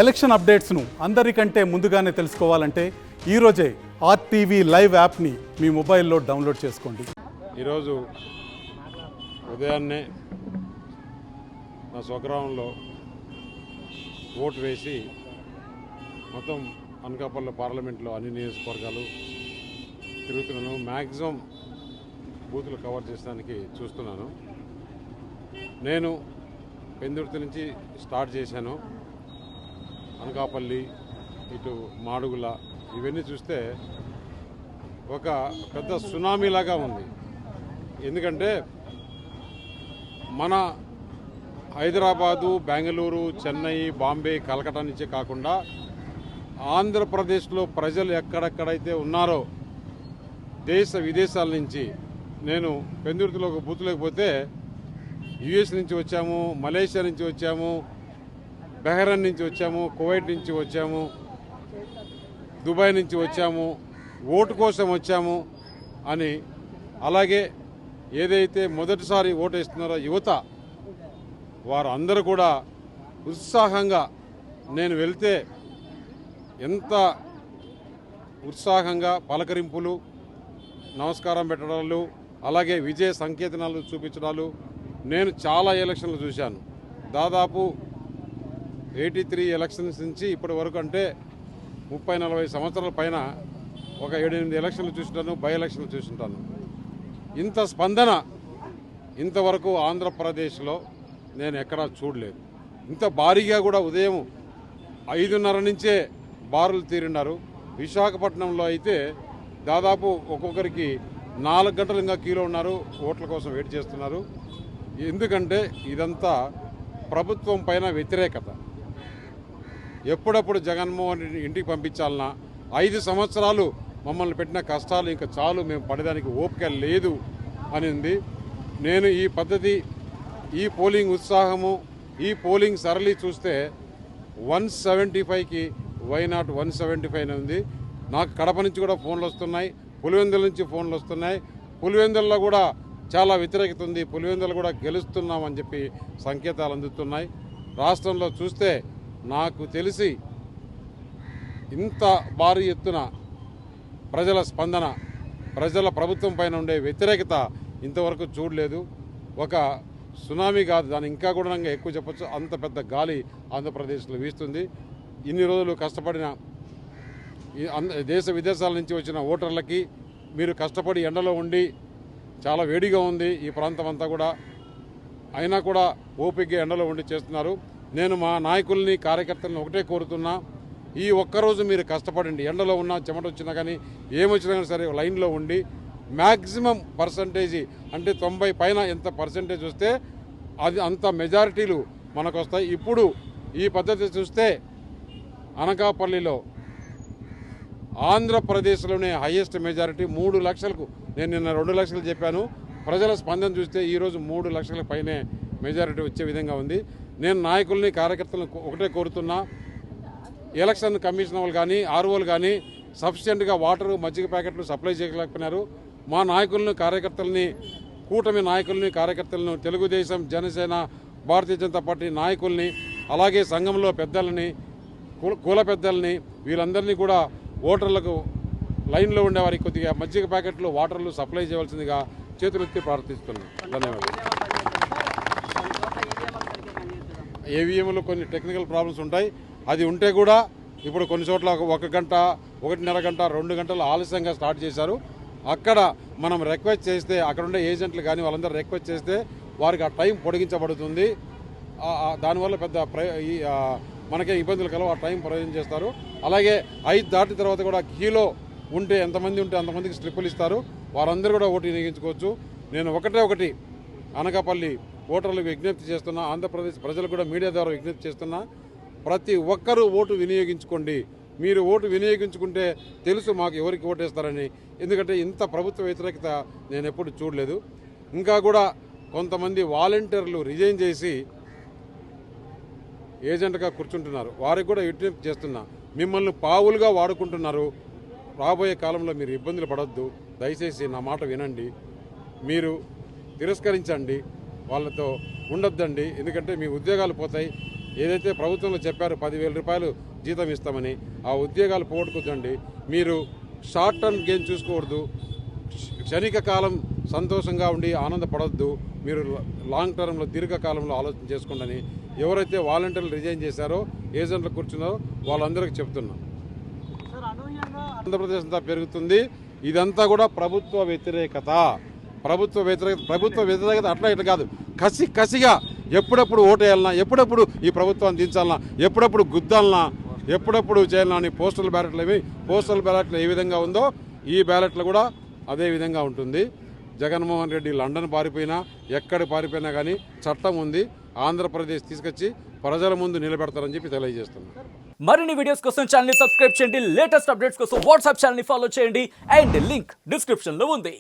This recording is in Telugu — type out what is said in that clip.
ఎలక్షన్ అప్డేట్స్ను అందరికంటే ముందుగానే తెలుసుకోవాలంటే ఈరోజే ఆర్టీవీ లైవ్ యాప్ని మీ మొబైల్లో డౌన్లోడ్ చేసుకోండి. ఈరోజు ఉదయాన్నే నా స్వగ్రామంలో ఓటు వేసి మొత్తం అనకాపల్లి పార్లమెంట్లో అన్ని నియోజకవర్గాలు తిరుగుతున్నాను. మ్యాక్సిమం బూతులు కవర్ చేసడానికి చూస్తున్నాను. నేను పెందుర్తి నుంచి స్టార్ట్ చేశాను. అనకాపల్లి, ఇటు మాడుగుల, ఇవన్నీ చూస్తే ఒక పెద్ద సునామీలాగా ఉంది. ఎందుకంటే మన హైదరాబాదు, బెంగళూరు, చెన్నై, బాంబే, కలకట్టా నుంచే కాకుండా ఆంధ్రప్రదేశ్లో ప్రజలు ఎక్కడెక్కడైతే ఉన్నారో దేశ విదేశాల నుంచి, నేను పెందుర్తిలో ఒక బూత్ లేకపోతే యుఎస్ నుంచి వచ్చాము, మలేషియా నుంచి వచ్చాము, బహ్రెయిన్ నుంచి వచ్చాము, కువైట్ నుంచి వచ్చాము, దుబాయ్ నుంచి వచ్చాము, ఓటు కోసం వచ్చాము అని, అలాగే ఏదైతే మొదటిసారి ఓటు వేస్తున్నారో యువత, వారు అందరూ కూడా ఉత్సాహంగా, నేను వెళ్తే ఎంత ఉత్సాహంగా పలకరింపులు, నమస్కారం పెట్టడాలు, అలాగే విజయ సంకేతనాలు చూపించడాలు నేను చాలా ఎలక్షన్లు చూశాను. దాదాపు 83 ఎలక్షన్స్ నుంచి ఇప్పటి వరకు, అంటే 30-40 సంవత్సరాల పైన ఒక 7-8 ఎలక్షన్లు చూసుంటాను, బై ఎలక్షన్లు చూసుంటాను. ఇంత స్పందన ఇంతవరకు ఆంధ్రప్రదేశ్లో నేను ఎక్కడా చూడలేదు. ఇంత భారీగా కూడా ఉదయం 5:30 నుంచే బారులు తీరిన్నారు. విశాఖపట్నంలో అయితే దాదాపు ఒక్కొక్కరికి 4 గంటలు ఇంకా క్యూలో ఉన్నారు, ఓట్ల కోసం వెయిట్ చేస్తున్నారు. ఎందుకంటే ఇదంతా ప్రభుత్వం పైన వ్యతిరేకత. ఎప్పుడప్పుడు జగన్మోహన్ రెడ్డి ఇంటికి పంపించాలన్నా, 5 సంవత్సరాలు మమ్మల్ని పెట్టిన కష్టాలు ఇంకా చాలు, మేము పడడానికి ఓపిక లేదు అని ఉంది. నేను ఈ పద్ధతి, ఈ పోలింగ్ ఉత్సాహము, ఈ పోలింగ్ సరళి చూస్తే 175కి వైనాట్ 175 అని ఉంది. నాకు కడప నుంచి కూడా ఫోన్లు వస్తున్నాయి, పులివెందుల నుంచి ఫోన్లు వస్తున్నాయి. పులివెందుల్లో కూడా చాలా వ్యతిరేకత ఉంది, పులివెందులు కూడా గెలుస్తున్నామని చెప్పి సంకేతాలు అందుతున్నాయి. రాష్ట్రంలో చూస్తే నాకు తెలిసి ఇంత భారీ ఎత్తున ప్రజల స్పందన, ప్రజల ప్రభుత్వం పైన ఉండే వ్యతిరేకత ఇంతవరకు చూడలేదు. ఒక సునామీ కాదు, దాన్ని ఇంకా కూడా ఎక్కువ చెప్పచ్చు, అంత పెద్ద గాలి ఆంధ్రప్రదేశ్లో వీస్తుంది. ఇన్ని రోజులు కష్టపడిన దేశ విదేశాల నుంచి వచ్చిన ఓటర్లకి, మీరు కష్టపడి ఎండలో ఉండి, చాలా వేడిగా ఉంది ఈ ప్రాంతం అంతా కూడా, అయినా కూడా ఓపికగా ఎండలో ఉండి చేస్తున్నారు. నేను మా నాయకుల్ని, కార్యకర్తలను ఒకటే కోరుతున్నా, ఈ ఒక్కరోజు మీరు కష్టపడండి. ఎండలో ఉన్నా, చెమట వచ్చినా కానీ, ఏమొచ్చినా కానీ సరే లైన్లో ఉండి మ్యాక్సిమం పర్సంటేజీ, అంటే 90 పైన ఎంత పర్సంటేజ్ వస్తే అది అంత మెజారిటీలు మనకు వస్తాయి. ఇప్పుడు ఈ పద్ధతి చూస్తే అనకాపల్లిలో ఆంధ్రప్రదేశ్లోనే హైయెస్ట్ మెజారిటీ 3 లక్షలకు. నేను నిన్న 2 లక్షలు చెప్పాను. ప్రజల స్పందన చూస్తే ఈరోజు 3 లక్షల పైనే మెజారిటీ వచ్చే విధంగా ఉంది. నేను నాయకుల్ని, కార్యకర్తలను ఒకటే కోరుతున్నా, ఎలక్షన్ కమిషన్ వాళ్ళు కానీ, ఆర్ఓలు కానీ సఫిషియెంట్గా వాటరు, మజ్జిగ ప్యాకెట్లు సప్లై చేయలేకపోయినారు. మా నాయకులను, కార్యకర్తలని, కూటమి నాయకుల్ని, కార్యకర్తలను, తెలుగుదేశం, జనసేన, భారతీయ జనతా పార్టీ నాయకుల్ని, అలాగే సంఘంలో పెద్దలని, కుల పెద్దల్ని, వీళ్ళందరినీ కూడా ఓటర్లకు లైన్లో ఉండేవారికి కొద్దిగా మజ్జిగ ప్యాకెట్లు, వాటర్లు సప్లై చేయవలసిందిగా చేతులెత్తి ప్రార్థిస్తున్నాను. ధన్యవాదాలు. ఏవిఎంలో కొన్ని టెక్నికల్ ప్రాబ్లమ్స్ ఉంటాయి. అది ఉంటే కూడా ఇప్పుడు కొన్ని చోట్ల 1 గంట, 1.5 గంట, 2 గంటలు ఆలస్యంగా స్టార్ట్ చేశారు. అక్కడ మనం రిక్వెస్ట్ చేస్తే, అక్కడ ఉండే ఏజెంట్లు కానీ వాళ్ళందరూ రిక్వెస్ట్ చేస్తే వారికి ఆ టైం పొడిగించబడుతుంది. దానివల్ల పెద్ద మనకే ఇబ్బందులు కలవు, ఆ టైం ప్రయోజనం చేస్తారు. అలాగే 5 దాటిన తర్వాత కూడా క్యూలో ఉంటే, ఎంతమంది ఉంటే అంతమందికి స్లిప్పులు ఇస్తారు, వారందరూ కూడా ఓటు వినియోగించుకోవచ్చు. నేను ఒకటి అనకాపల్లి ఓటర్లకు విజ్ఞప్తి చేస్తున్నా, ఆంధ్రప్రదేశ్ ప్రజలకు కూడా మీడియా ద్వారా విజ్ఞప్తి చేస్తున్నా, ప్రతి ఒక్కరూ ఓటు వినియోగించుకోండి. మీరు ఓటు వినియోగించుకుంటే తెలుసు మాకు ఎవరికి ఓటేస్తారని. ఎందుకంటే ఇంత ప్రభుత్వ వ్యతిరేకత నేను ఎప్పుడు చూడలేదు. ఇంకా కూడా కొంతమంది వాలంటీర్లు రిజైన్ చేసి ఏజెంట్గా కూర్చుంటున్నారు. వారికి కూడా విజ్ఞప్తి చేస్తున్నా, మిమ్మల్ని పావులుగా వాడుకుంటున్నారు. రాబోయే కాలంలో మీరు ఇబ్బందులు పడొద్దు. దయచేసి నా మాట వినండి, మీరు తిరస్కరించండి, వాళ్ళతో ఉండొద్దండి. ఎందుకంటే మీ ఉద్యోగాలు పోతాయి. ఏదైతే ప్రభుత్వంలో చెప్పారో 10,000 రూపాయలు జీతం ఇస్తామని, ఆ ఉద్యోగాలు పోగొట్టుకోద్దండి. మీరు షార్ట్ టర్మ్ గేమ్ చూసుకోకూడదు. క్షణిక కాలం సంతోషంగా ఉండి ఆనందపడొద్దు. మీరు లాంగ్ టర్మ్లో దీర్ఘకాలంలో ఆలోచన చేసుకోండి. ఎవరైతే వాలంటీర్లు రిజైన్ చేశారో, ఏజెంట్లు కూర్చున్నారో వాళ్ళందరికీ చెప్తున్నాం. ఆంధ్రప్రదేశ్ అంతా పెరుగుతుంది. ఇదంతా కూడా ప్రభుత్వ వ్యతిరేకత అట్లా ఇట్లా కాదు. కసిగా ఎప్పుడప్పుడు ఓటేయాలన్నా, ఎప్పుడప్పుడు ఈ ప్రభుత్వాన్ని దించాలన్నా, ఎప్పుడప్పుడు గుద్దాలన్నా, ఎప్పుడప్పుడు చేయాలన్నా అని పోస్టల్ బ్యాలెట్లు ఏ విధంగా ఉందో ఈ బ్యాలెట్లు కూడా అదే విధంగా ఉంటుంది. జగన్మోహన్ రెడ్డి లండన్ పారిపోయినా, ఎక్కడ పారిపోయినా కానీ చట్టం ఉంది. ఆంధ్రప్రదేశ్ తీసుకొచ్చి ప్రజల ముందు నిలబెడతారని చెప్పి తెలియజేస్తున్నాను. మరిన్ని వీడియోస్ కోసం ఛానల్ ని సబ్స్క్రైబ్ చేయండి. లేటెస్ట్ అప్డేట్స్ కోసం వాట్సాప్ ఛానల్ ని ఫాలో చేయండి. అండ్ లింక్ డిస్క్రిప్షన్ లో ఉంది.